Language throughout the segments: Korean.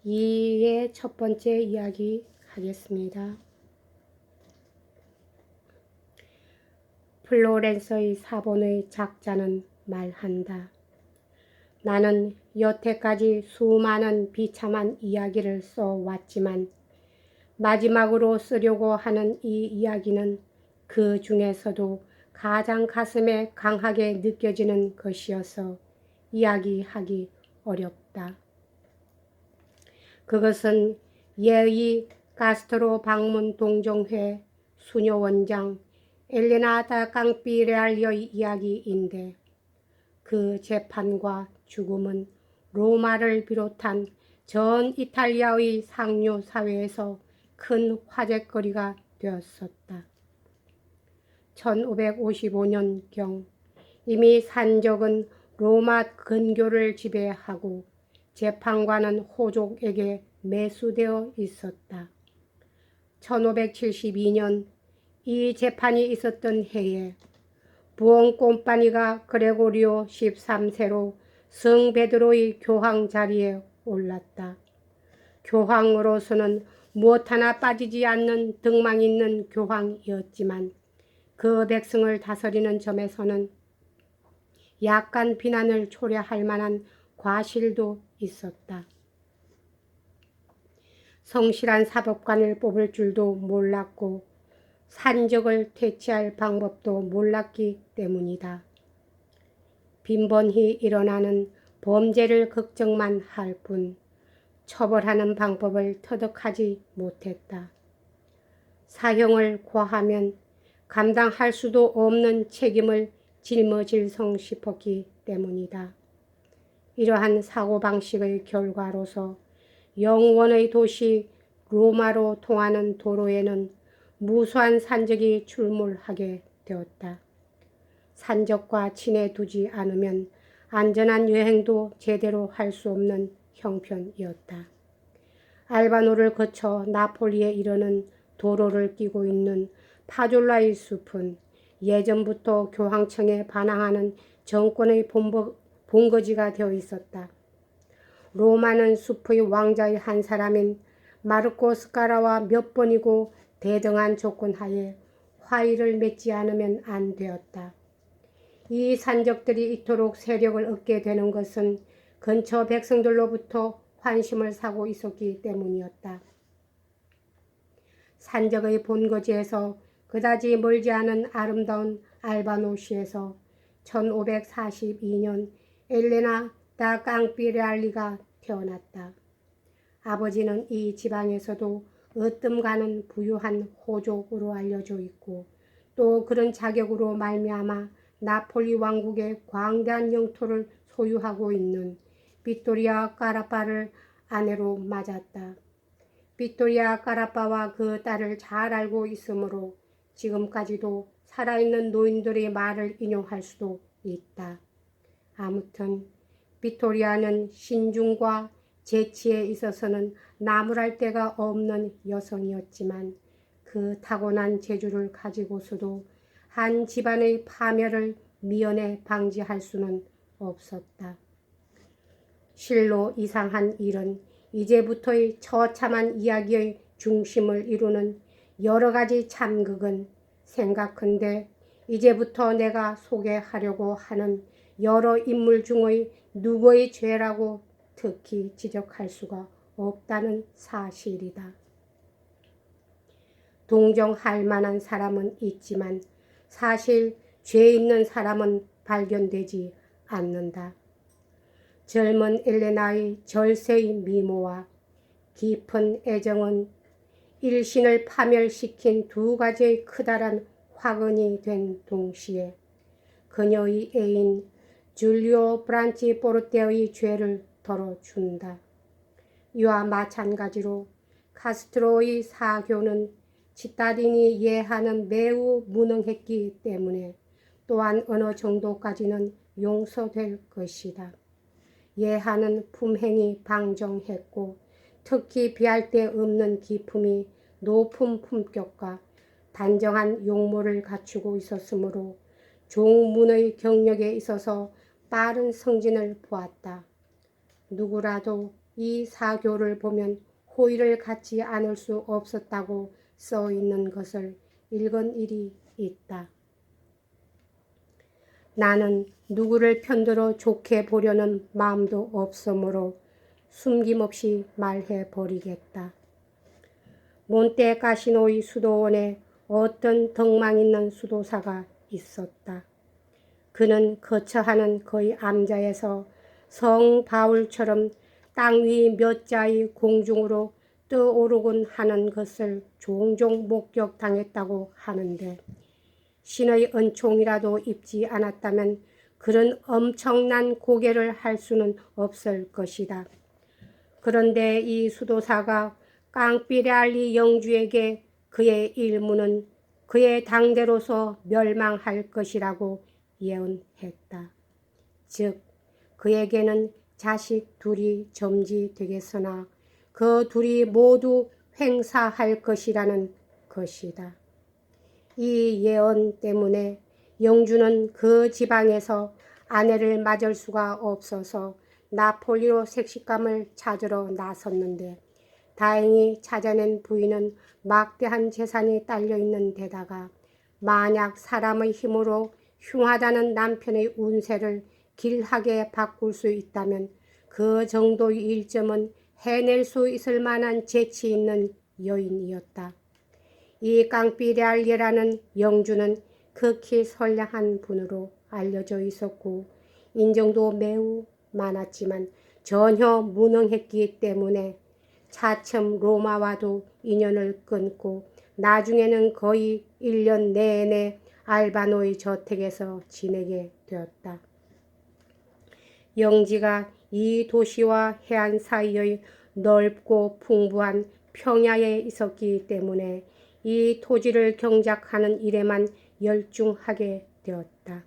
이의 첫 번째 이야기 하겠습니다. 플로렌서의 사본의 작자는 말한다. 나는 여태까지 수많은 비참한 이야기를 써왔지만 마지막으로 쓰려고 하는 이 이야기는 그 중에서도 가장 가슴에 강하게 느껴지는 것이어서 이야기하기 어렵다. 그것은 예의 가스트로 방문 동정회 수녀 원장 엘레나 다 깡피레알리의 이야기인데 그 재판과 죽음은 로마를 비롯한 전 이탈리아의 상류 사회에서 큰 화제거리가 되었었다. 1555년경 이미 산적은 로마 근교를 지배하고 재판관은 호족에게 매수되어 있었다. 1572년 이 재판이 있었던 해에 부엉 꼼파니가 그레고리오 13세로 성 베드로의 교황 자리에 올랐다. 교황으로서는 무엇 하나 빠지지 않는 등망 있는 교황이었지만 그 백성을 다스리는 점에서는 약간 비난을 초래할 만한 과실도 있었다. 성실한 사법관을 뽑을 줄도 몰랐고 산적을 퇴치할 방법도 몰랐기 때문이다. 빈번히 일어나는 범죄를 걱정만 할 뿐 처벌하는 방법을 터득하지 못했다. 사형을 고하면 감당할 수도 없는 책임을 짊어질성 싶었기 때문이다. 이러한 사고방식의 결과로서 영원의 도시 로마로 통하는 도로에는 무수한 산적이 출몰하게 되었다. 산적과 친해두지 않으면 안전한 여행도 제대로 할 수 없는 형편이었다. 알바노를 거쳐 나폴리에 이르는 도로를 끼고 있는 파졸라의 숲은 예전부터 교황청에 반항하는 정권의 본거지가 되어 있었다. 로마는 숲의 왕자의 한 사람인 마르코 스카라와 몇 번이고 대등한 조건하에 화의를 맺지 않으면 안 되었다. 이 산적들이 이토록 세력을 얻게 되는 것은 근처 백성들로부터 환심을 사고 있었기 때문이었다. 산적의 본거지에서 그다지 멀지 않은 아름다운 알바노시에서 1542년 엘레나 다 깡피레알리가 태어났다. 아버지는 이 지방에서도 으뜸가는 부유한 호족으로 알려져 있고 또 그런 자격으로 말미암아 나폴리 왕국의 광대한 영토를 소유하고 있는 빅토리아 까라파를 아내로 맞았다. 빅토리아 까라파와 그 딸을 잘 알고 있으므로 지금까지도 살아있는 노인들의 말을 인용할 수도 있다. 아무튼 빅토리아는 신중과 재치에 있어서는 나무랄 데가 없는 여성이었지만 그 타고난 재주를 가지고서도 한 집안의 파멸을 미연에 방지할 수는 없었다. 실로 이상한 일은 이제부터의 처참한 이야기의 중심을 이루는 여러 가지 참극은 생각컨대 이제부터 내가 소개하려고 하는 여러 인물 중의 누구의 죄라고 특히 지적할 수가 없다는 사실이다. 동정할 만한 사람은 있지만 사실 죄 있는 사람은 발견되지 않는다. 젊은 엘레나의 절세의 미모와 깊은 애정은 일신을 파멸시킨 두 가지의 크다란 화근이 된 동시에 그녀의 애인 줄리오 브란치 포르테의 죄를 덜어준다. 이와 마찬가지로 카스트로의 사교는 치타딘이 이해하는 매우 무능했기 때문에 또한 어느 정도까지는 용서될 것이다. 예하는 품행이 방정했고 특히 비할 데 없는 기품이 높은 품격과 단정한 용모를 갖추고 있었으므로 종문의 경력에 있어서 빠른 성진을 보았다. 누구라도 이 사교를 보면 호의를 갖지 않을 수 없었다고 써 있는 것을 읽은 일이 있다. 나는 누구를 편들어 좋게 보려는 마음도 없으므로 숨김없이 말해 버리겠다. 몬테 카시노의 수도원에 어떤 덕망 있는 수도사가 있었다. 그는 거처하는 그의 암자에서 성 바울처럼 땅 위 몇 자의 공중으로 떠오르곤 하는 것을 종종 목격당했다고 하는데 신의 은총이라도 입지 않았다면 그런 엄청난 고개를 할 수는 없을 것이다. 그런데 이 수도사가 깡피레알리 영주에게 그의 일문은 그의 당대로서 멸망할 것이라고 예언했다. 즉 그에게는 자식 둘이 점지되겠으나 그 둘이 모두 횡사할 것이라는 것이다. 이 예언 때문에 영주는 그 지방에서 아내를 맞을 수가 없어서 나폴리오 색시감을 찾으러 나섰는데 다행히 찾아낸 부인은 막대한 재산이 딸려있는 데다가 만약 사람의 힘으로 흉하다는 남편의 운세를 길하게 바꿀 수 있다면 그 정도의 일점은 해낼 수 있을 만한 재치 있는 여인이었다. 이 깡피레알리라는 영주는 극히 선량한 분으로 알려져 있었고 인정도 매우 많았지만 전혀 무능했기 때문에 차츰 로마와도 인연을 끊고 나중에는 거의 1년 내내 알바노의 저택에서 지내게 되었다. 영지가 이 도시와 해안 사이의 넓고 풍부한 평야에 있었기 때문에 이 토지를 경작하는 일에만 열중하게 되었다.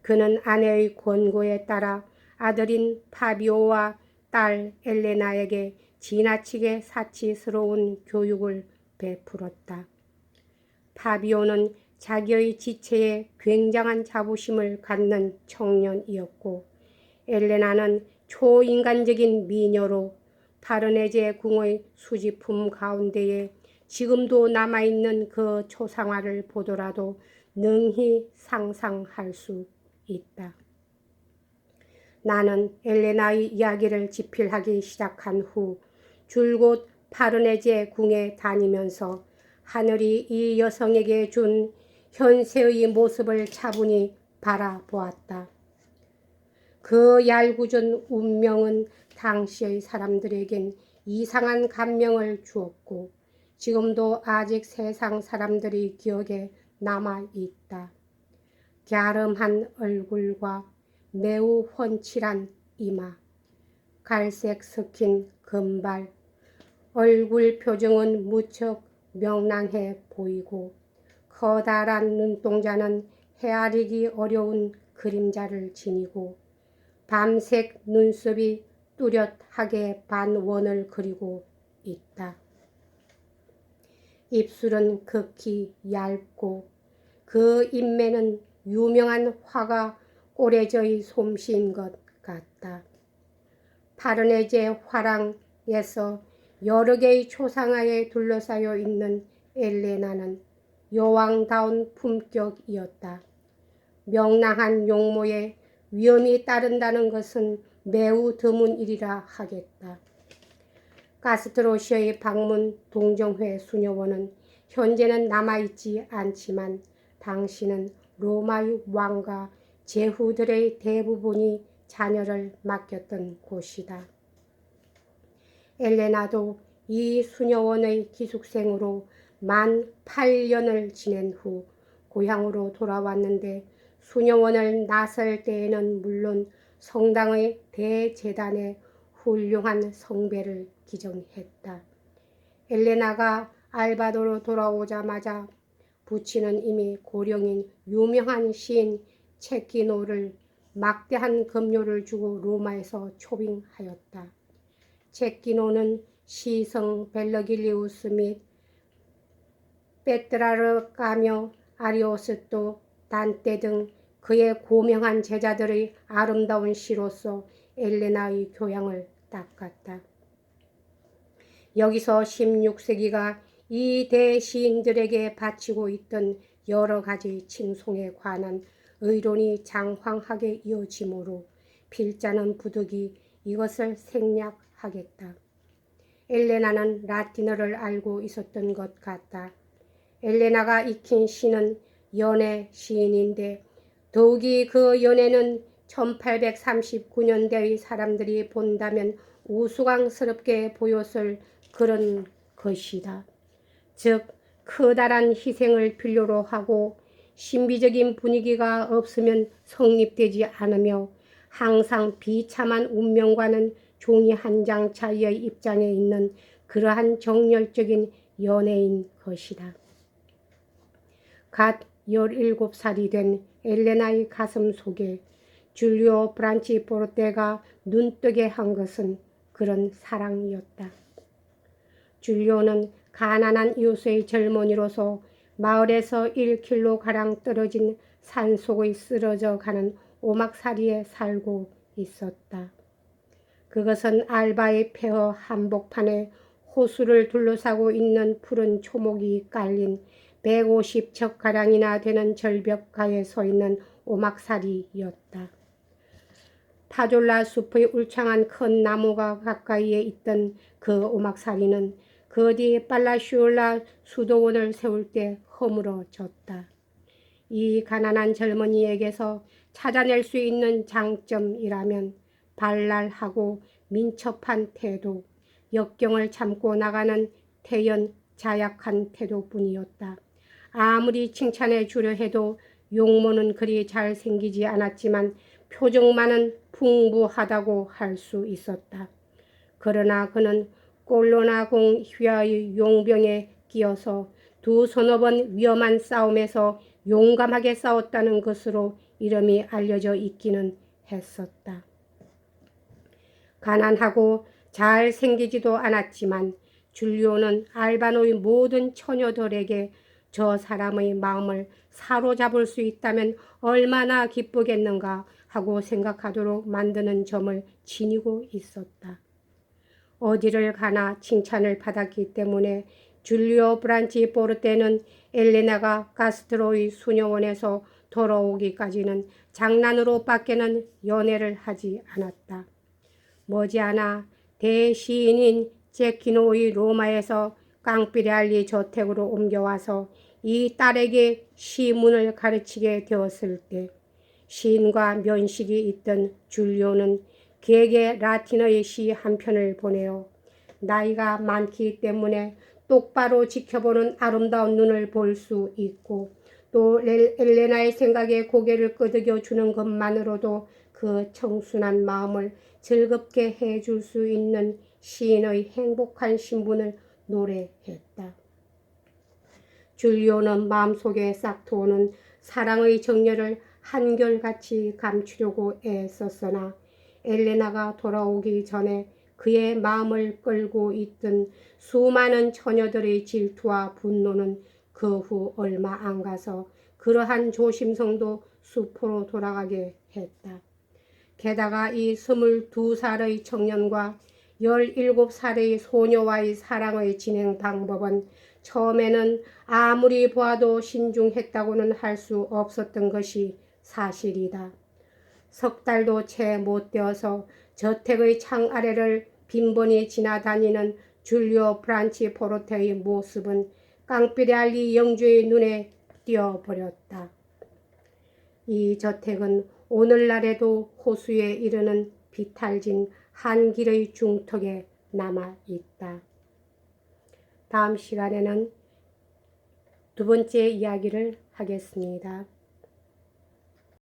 그는 아내의 권고에 따라 아들인 파비오와 딸 엘레나에게 지나치게 사치스러운 교육을 베풀었다. 파비오는 자기의 지체에 굉장한 자부심을 갖는 청년이었고 엘레나는 초인간적인 미녀로 파르네제 궁의 수집품 가운데에 지금도 남아있는 그 초상화를 보더라도 능히 상상할 수 있다. 나는 엘레나의 이야기를 집필하기 시작한 후 줄곧 파르네제 궁에 다니면서 하늘이 이 여성에게 준 현세의 모습을 차분히 바라보았다. 그 얄궂은 운명은 당시의 사람들에겐 이상한 감명을 주었고 지금도 아직 세상 사람들의 기억에 남아있다. 갸름한 얼굴과 매우 훤칠한 이마, 갈색 스킨 금발, 얼굴 표정은 무척 명랑해 보이고 커다란 눈동자는 헤아리기 어려운 그림자를 지니고 밤색 눈썹이 뚜렷하게 반원을 그리고 있다. 입술은 극히 얇고 그 인매는 유명한 화가 꼬레저의 솜씨인 것 같다. 파르네제 화랑에서 여러 개의 초상화에 둘러싸여 있는 엘레나는 여왕다운 품격이었다. 명랑한 용모에 위험이 따른다는 것은 매우 드문 일이라 하겠다. 가스트로시의 방문 동정회 수녀원은 현재는 남아있지 않지만 당시는 로마의 왕과 제후들의 대부분이 자녀를 맡겼던 곳이다. 엘레나도 이 수녀원의 기숙생으로 만 8년을 지낸 후 고향으로 돌아왔는데 수녀원을 나설 때에는 물론 성당의 대제단에 훌륭한 성배를 기정했다. 엘레나가 알바도로 돌아오자마자 부친은 이미 고령인 유명한 시인 체키노를 막대한 급료를 주고 로마에서 초빙하였다. 체키노는 시성 벨러길리우스 및 페트라르카며 아리오스토, 단테 등 그의 고명한 제자들의 아름다운 시로서 엘레나의 교양을 닦았다. 여기서 16세기가 이 대시인들에게 바치고 있던 여러 가지 칭송에 관한 의론이 장황하게 이어지므로 필자는 부득이 이것을 생략하겠다. 엘레나는 라틴어를 알고 있었던 것 같다. 엘레나가 익힌 시는 연애 시인인데 더욱이 그 연애는 1839년대의 사람들이 본다면 우스꽝스럽게 보였을 그런 것이다. 즉 커다란 희생을 필요로 하고 신비적인 분위기가 없으면 성립되지 않으며 항상 비참한 운명과는 종이 한 장 차이의 입장에 있는 그러한 정열적인 연애인 것이다. 갓 17살이 된 엘레나의 가슴 속에 줄리오 브란치포르테가 눈뜨게 한 것은 그런 사랑이었다. 줄리오는 가난한 이웃의 젊은이로서 마을에서 1km가량 떨어진 산속의 쓰러져 가는 오막살이에 살고 있었다. 그것은 알바의 폐허 한복판에 호수를 둘러싸고 있는 푸른 초목이 깔린 150척가량이나 되는 절벽가에 서 있는 오막살이였다. 파졸라 숲의 울창한 큰 나무가 가까이에 있던 그 오막살이는 그 뒤 팔라시올라 수도원을 세울 때 허물어졌다. 이 가난한 젊은이에게서 찾아낼 수 있는 장점이라면 발랄하고 민첩한 태도, 역경을 참고 나가는 태연 자약한 태도뿐이었다. 아무리 칭찬해 주려 해도 용모는 그리 잘생기지 않았지만 표정만은 풍부하다고 할 수 있었다. 그러나 그는 꼴로나공 휘하의 용병에 끼어서 서너 번 위험한 싸움에서 용감하게 싸웠다는 것으로 이름이 알려져 있기는 했었다. 가난하고 잘생기지도 않았지만 줄리오는 알바노의 모든 처녀들에게 저 사람의 마음을 사로잡을 수 있다면 얼마나 기쁘겠는가 하고 생각하도록 만드는 점을 지니고 있었다. 어디를 가나 칭찬을 받았기 때문에 줄리오 브란치포르테는 엘레나가 카스트로의 수녀원에서 돌아오기까지는 장난으로 밖에는 연애를 하지 않았다. 머지않아 대시인인 제키노의 로마에서 깡피레알리 저택으로 옮겨와서 이 딸에게 시문을 가르치게 되었을 때 시인과 면식이 있던 줄리오는 그에게 라틴어의 시 한 편을 보내어 나이가 많기 때문에 똑바로 지켜보는 아름다운 눈을 볼 수 있고 또 엘레나의 생각에 고개를 끄덕여 주는 것만으로도 그 청순한 마음을 즐겁게 해줄 수 있는 시인의 행복한 신분을 노래했다. 줄리오는 마음속에 싹트오는 사랑의 정열을 한결같이 감추려고 애썼으나 엘레나가 돌아오기 전에 그의 마음을 끌고 있던 수많은 처녀들의 질투와 분노는 그 후 얼마 안 가서 그러한 조심성도 수포로 돌아가게 했다. 게다가 이 22살의 청년과 17살의 소녀와의 사랑의 진행 방법은 처음에는 아무리 보아도 신중했다고는 할 수 없었던 것이 사실이다. 석 달도 채 못 되어서 저택의 창 아래를 빈번히 지나다니는 줄리오 브란치포르테의 모습은 깡피레알리 영주의 눈에 띄어버렸다. 이 저택은 오늘날에도 호수에 이르는 비탈진 한 길의 중턱에 남아있다. 다음 시간에는 두 번째 이야기를 하겠습니다.